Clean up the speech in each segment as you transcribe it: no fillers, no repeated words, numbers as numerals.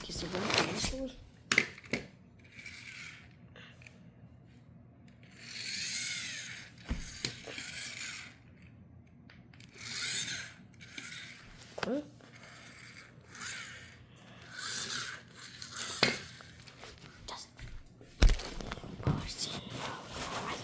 que se van con eso, güey. ¿Eh? Ya sé. A ver si... Ay,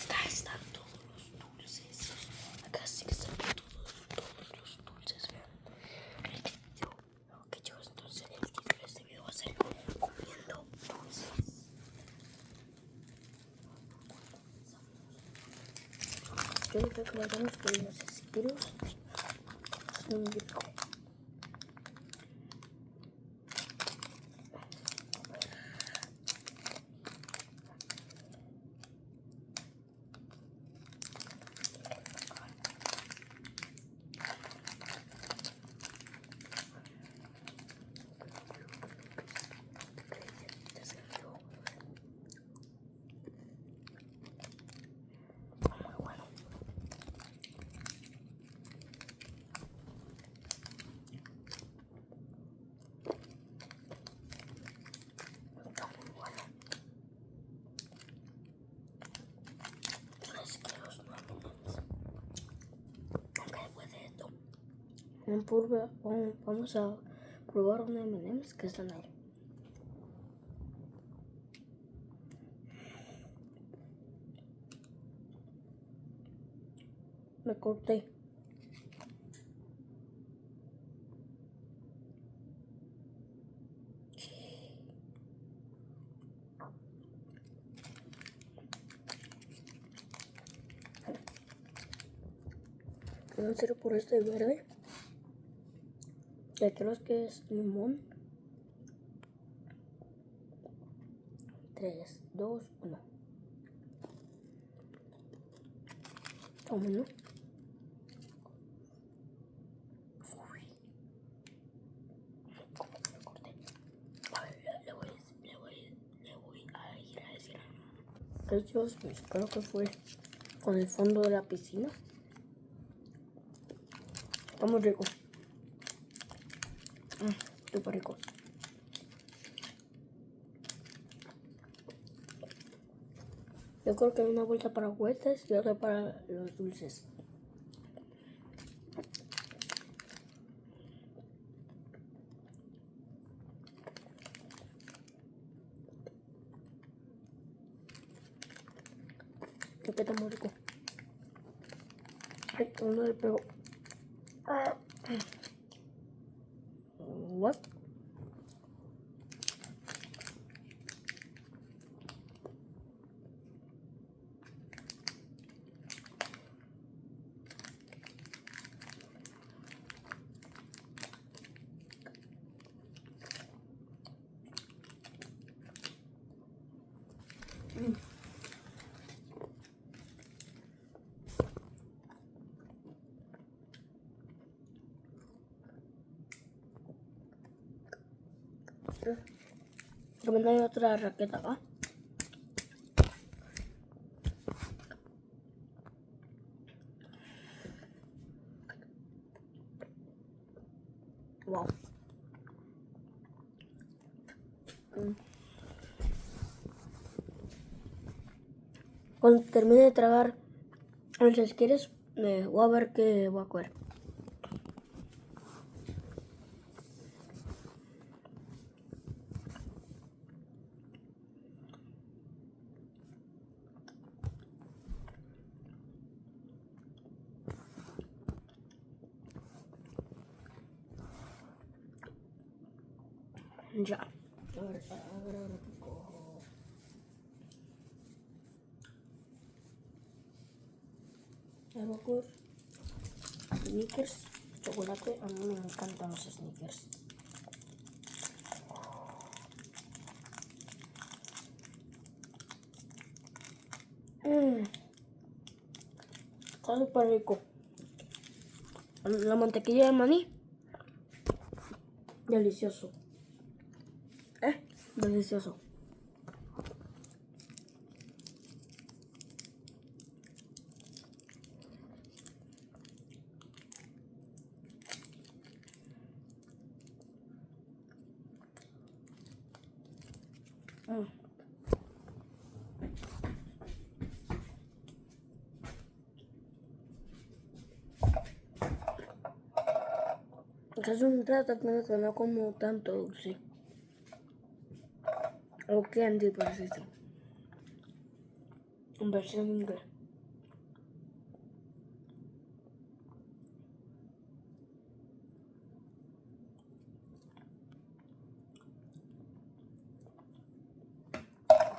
acá están todos los dulces. Acá sí que están todos los dulces, vean. Ok, chicos, entonces el título de este video va a ser comiendo dulces. Yo creo que vayamos con los esquiros. Es muy rico. Vamos a probar un M&M's que están ahí. Me corté. En serio por este verde. Que creo que es limón. 3, 2, 1. Vámonos. ¿Cómo me corté? A ver, le voy a ir a decir a mi mamá. Yo creo que fue con el fondo de la piscina. Está muy rico. Súper rico. Yo creo que hay una vuelta para juguetes y otra para los dulces. Creo que está muy rico. Ay, uno le pegó. What? También hay otra raqueta acá. Wow. Cuando termine de tragar, si quieres, voy a ver qué voy a comer. Ya. A ver qué cojo. Voy a coger Snickers, chocolate. A mí me encantan los Snickers. Está súper rico. La mantequilla de maní. Delicioso. Delicioso. Es un plato que no como tanto dulce. O candy, por eso. En versión inglés.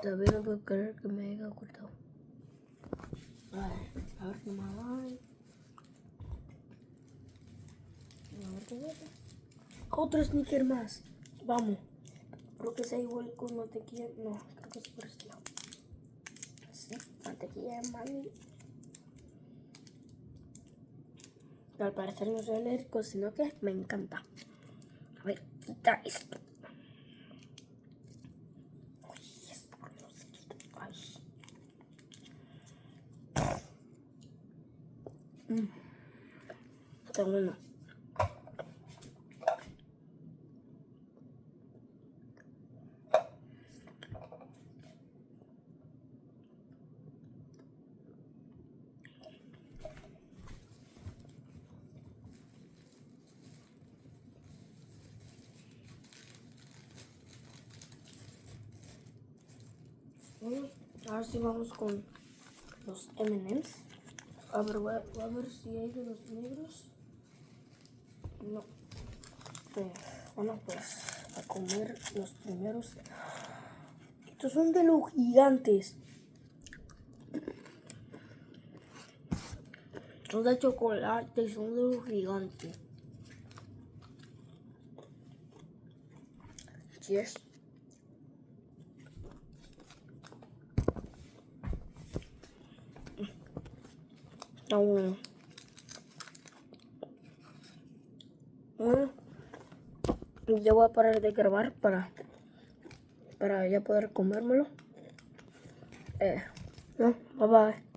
Todavía no puedo creer que me haya ocultado. A ver qué más hay. A ver qué más. Otro sneaker más. Vamos. Creo que sea igual con mantequilla. No, creo que es por este lado. Sí, mantequilla de maní. Al parecer no soy alérgico, sino que me encanta. A ver, quita esto. Uy, esto no se quita. Ay. Está bueno. Ahora sí vamos con los M&M's. A ver, voy a ver si hay de los negros. No. Bueno, pues a comer los primeros. Estos son de los gigantes. Son de chocolate y son de los gigantes. Cheers. Está bueno. Bueno, ya voy a parar de grabar para ya poder comérmelo. No, bye bye.